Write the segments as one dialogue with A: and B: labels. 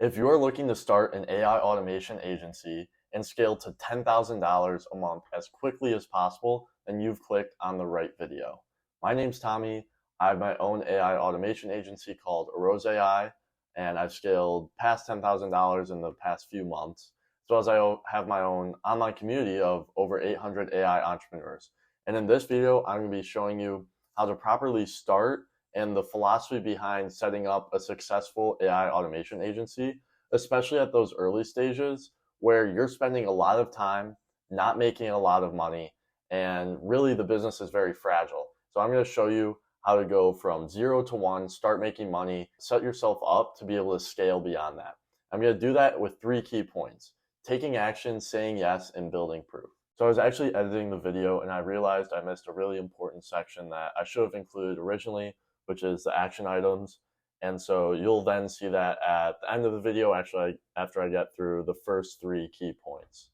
A: If you're looking to start an AI automation agency and scale to $10,000 a month as quickly as possible, then you've clicked on the right video. My name's Tommy. I have my own AI automation agency called Arose AI, and I've scaled past $10,000 in the past few months, as well as I have my own online community of over 800 AI entrepreneurs. And in this video, I'm going to be showing you how to properly start and the philosophy behind setting up a successful AI automation agency, especially at those early stages where you're spending a lot of time, not making a lot of money, and really the business is very fragile. So I'm going to show you how to go from 0 to 1, start making money, set yourself up to be able to scale beyond that. I'm going to do that with 3 key points: taking action, saying yes, and building proof. So I was actually editing the video and I realized I missed a really important section that I should have included originally, which is the action items. And so you'll then see that at the end of the video, actually, after I get through the first 3 key points.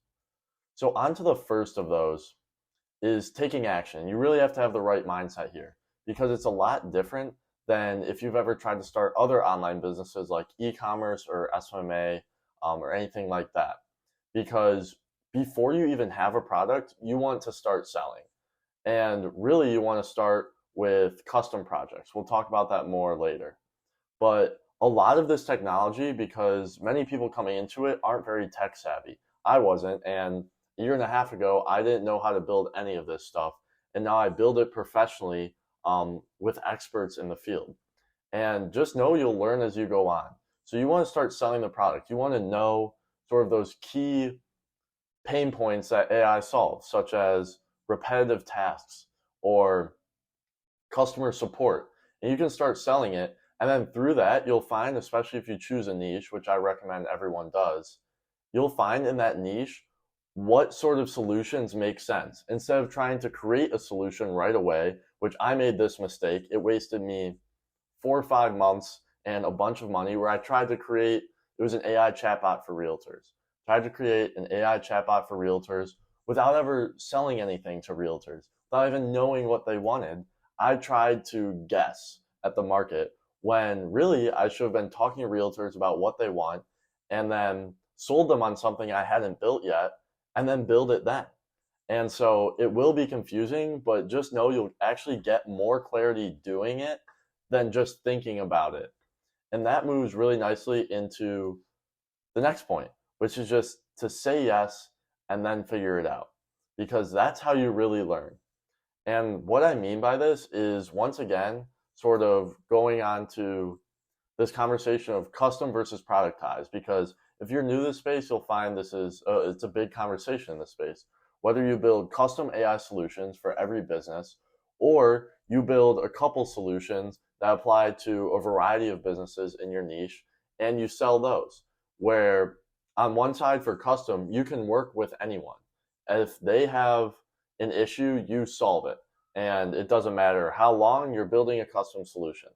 A: So on to the first of those is taking action. You really have to have the right mindset here because it's a lot different than if you've ever tried to start other online businesses like e-commerce or SMA or anything like that. Because before you even have a product, you want to start selling. And really you want to start with custom projects. We'll talk about that more later. But a lot of this technology, because many people coming into it aren't very tech savvy. I wasn't, and a year and a half ago, I didn't know how to build any of this stuff. And now I build it professionally with experts in the field. And just know you'll learn as you go on. So you want to start selling the product. You want to know sort of those key pain points that AI solves, such as repetitive tasks or customer support, and you can start selling it. And then through that, you'll find, especially if you choose a niche, which I recommend everyone does, you'll find in that niche what sort of solutions make sense. Instead of trying to create a solution right away, which I made this mistake, it wasted me 4 or 5 months and a bunch of money where I tried to create, it was an AI chatbot for realtors. Tried to create an AI chatbot for realtors without ever selling anything to realtors, without even knowing what they wanted. I tried to guess at the market when really I should have been talking to realtors about what they want and then sold them on something I hadn't built yet and then build it then. And so it will be confusing, but just know you'll actually get more clarity doing it than just thinking about it. And that moves really nicely into the next point, which is just to say yes and then figure it out, because that's how you really learn. And what I mean by this is, once again, sort of going on to this conversation of custom versus productized, because if you're new to this space, you'll find this is it's a big conversation in this space. Whether you build custom AI solutions for every business, or you build a couple solutions that apply to a variety of businesses in your niche, and you sell those, where on one side for custom, you can work with anyone. If they have an issue, you solve it. And it doesn't matter how long you're building a custom solution.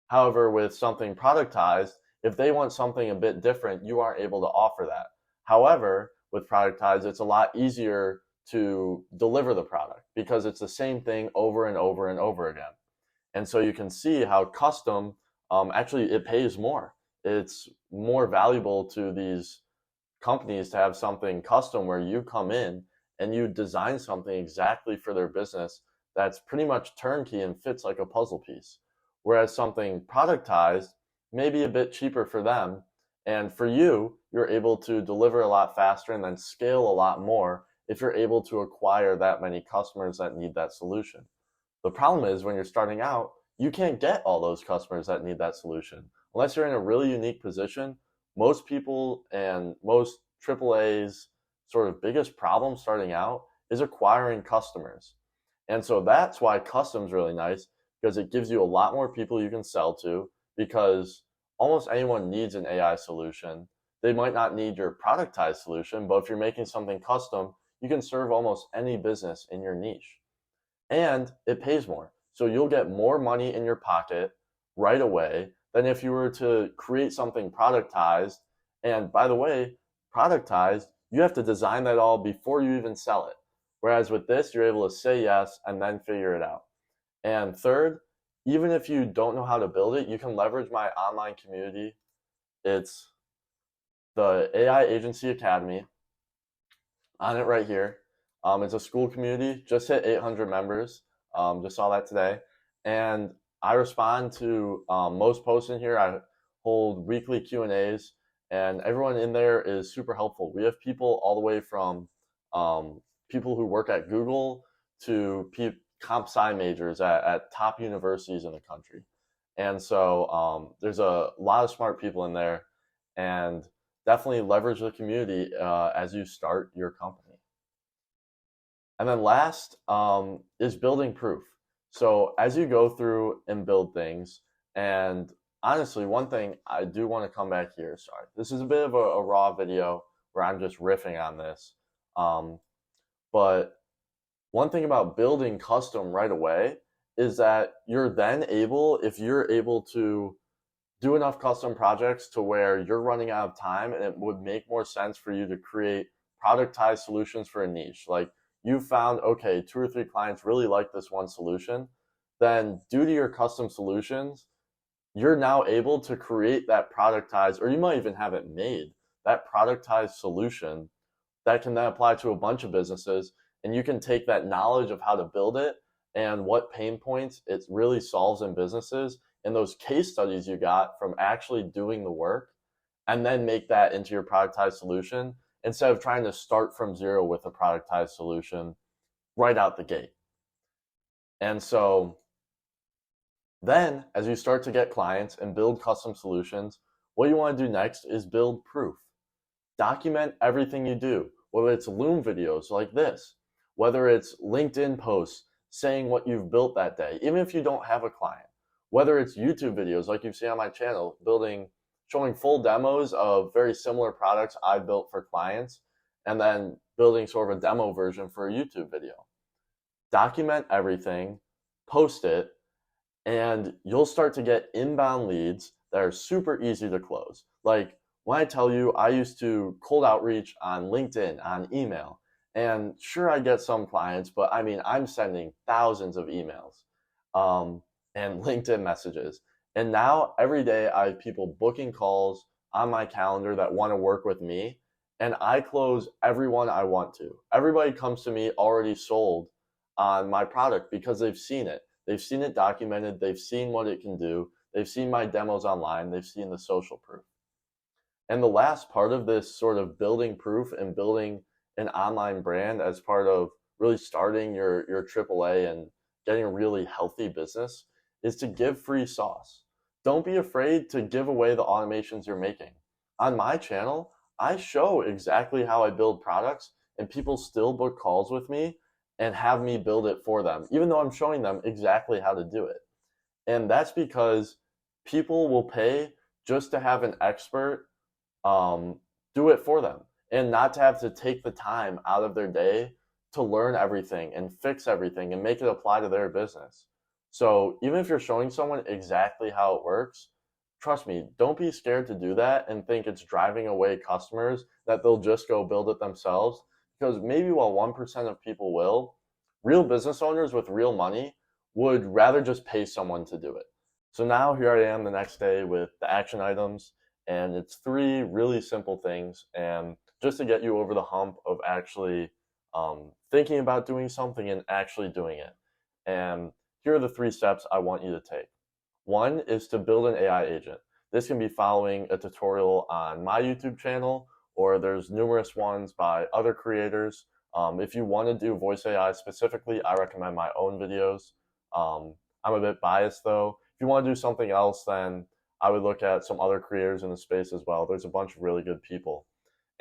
A: However, with something productized, if they want something a bit different, you aren't able to offer that. However, with productized, it's a lot easier to deliver the product because it's the same thing over and over and over again. And so you can see how custom, actually it pays more. It's more valuable to these companies to have something custom where you come in and you design something exactly for their business that's pretty much turnkey and fits like a puzzle piece. Whereas something productized may be a bit cheaper for them, and for you, you're able to deliver a lot faster and then scale a lot more if you're able to acquire that many customers that need that solution. The problem is when you're starting out, you can't get all those customers that need that solution. Unless you're in a really unique position, most people and most AAA's sort of biggest problem starting out is acquiring customers. And so that's why custom's really nice, because it gives you a lot more people you can sell to, because almost anyone needs an AI solution. They might not need your productized solution, but if you're making something custom, you can serve almost any business in your niche. And it pays more. So you'll get more money in your pocket right away than if you were to create something productized. And by the way, productized, you have to design that all before you even sell it. Whereas with this, you're able to say yes and then figure it out. And third, even if you don't know how to build it, you can leverage my online community. It's the AI Agency Academy. On it right here. It's a school community, just hit 800 members. Just saw that today. And I respond to most posts in here. I hold weekly Q&As, and everyone in there is super helpful. We have people all the way from people who work at Google to comp sci majors at top universities in the country. And so there's a lot of smart people in there, and definitely leverage the community as you start your company. And then last is building proof. So as you go through and build things, and honestly, one thing I do want to come back here. Sorry, this is a bit of a raw video where I'm just riffing on this. But one thing about building custom right away is that you're then able, if you're able to do enough custom projects to where you're running out of time and it would make more sense for you to create productized solutions for a niche. Like you found, okay, 2 or 3 clients really like this one solution, then due to your custom solutions, you're now able to create that productized, or you might even have it made, that productized solution that can then apply to a bunch of businesses. And you can take that knowledge of how to build it and what pain points it really solves in businesses and those case studies you got from actually doing the work, and then make that into your productized solution instead of trying to start from zero with a productized solution right out the gate. And so then as you start to get clients and build custom solutions, what you want to do next is build proof. Document everything you do, whether it's Loom videos like this, whether it's LinkedIn posts saying what you've built that day, even if you don't have a client, whether it's YouTube videos like you've seen on my channel, showing full demos of very similar products I built for clients, and then building sort of a demo version for a YouTube video. Document everything, post it, and you'll start to get inbound leads that are super easy to close. Like when I tell you, I used to cold outreach on LinkedIn, on email, and sure, I get some clients, but I mean, I'm sending thousands of emails and LinkedIn messages. And now every day I have people booking calls on my calendar that want to work with me, and I close everyone I want to. Everybody comes to me already sold on my product because they've seen it. They've seen it documented. They've seen what it can do. They've seen my demos online. They've seen the social proof. And the last part of this sort of building proof and building an online brand as part of really starting your AAA and getting a really healthy business is to give free sauce. Don't be afraid to give away the automations you're making. On my channel, I show exactly how I build products, and people still book calls with me and have me build it for them, even though I'm showing them exactly how to do it. And that's because people will pay just to have an expert do it for them, and not to have to take the time out of their day to learn everything and fix everything and make it apply to their business. So even if you're showing someone exactly how it works, trust me, don't be scared to do that and think it's driving away customers, that they'll just go build it themselves. Because maybe while 1% of people will, real business owners with real money would rather just pay someone to do it. So now here I am the next day with the action items, and it's 3 really simple things, and just to get you over the hump of actually thinking about doing something and actually doing it. And here are the 3 steps I want you to take. 1 is to build an AI agent. This can be following a tutorial on my YouTube channel, or there's numerous ones by other creators. If you want to do voice AI specifically, I recommend my own videos. I'm a bit biased though. If you want to do something else, then I would look at some other creators in the space as well. There's a bunch of really good people.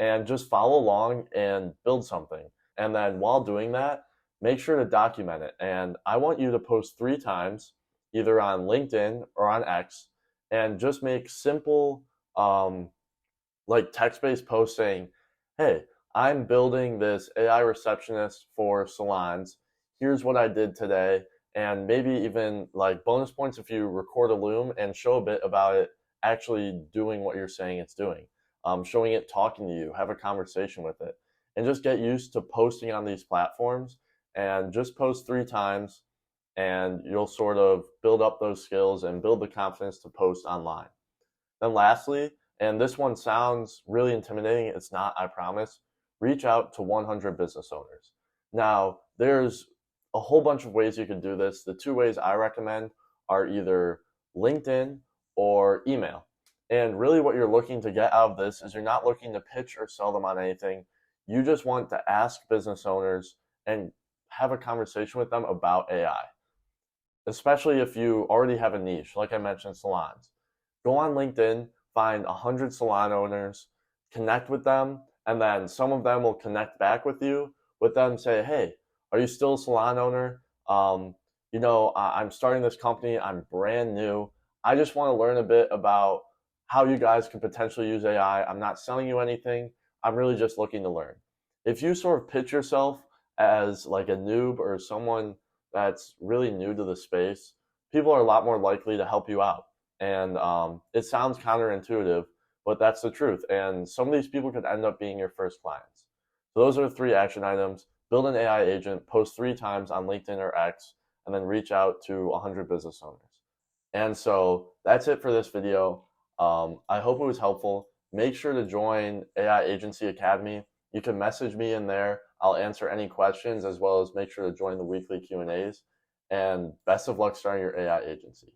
A: And just follow along and build something. And then while doing that, make sure to document it. And I want you to post 3 times, either on LinkedIn or on X, and just make simple like text-based posts saying, hey, I'm building this AI receptionist for salons. Here's what I did today. And maybe even like bonus points if you record a Loom and show a bit about it actually doing what you're saying it's doing. Showing it talking to you, have a conversation with it, and just get used to posting on these platforms, and just post 3 times, and you'll sort of build up those skills and build the confidence to post online. Then lastly, And this one sounds really intimidating. It's not, I promise. Reach out to 100 business owners. Now, there's a whole bunch of ways you can do this. The two ways I recommend are either LinkedIn or email. And really what you're looking to get out of this is you're not looking to pitch or sell them on anything. You just want to ask business owners and have a conversation with them about AI, especially if you already have a niche, like I mentioned, salons. Go on LinkedIn, find 100 salon owners, connect with them, and then some of them will connect back with them, say, hey, are you still a salon owner? I'm starting this company, I'm brand new. I just want to learn a bit about how you guys can potentially use AI. I'm not selling you anything. I'm really just looking to learn. If you sort of pitch yourself as like a noob or someone that's really new to the space, people are a lot more likely to help you out. And it sounds counterintuitive, but that's the truth. And some of these people could end up being your first clients. So those are the 3 action items. Build an AI agent, post 3 times on LinkedIn or X, and then reach out to 100 business owners. And so that's it for this video. I hope it was helpful. Make sure to join AI Agency Academy. You can message me in there. I'll answer any questions, as well as make sure to join the weekly Q&As. And best of luck starting your AI agency.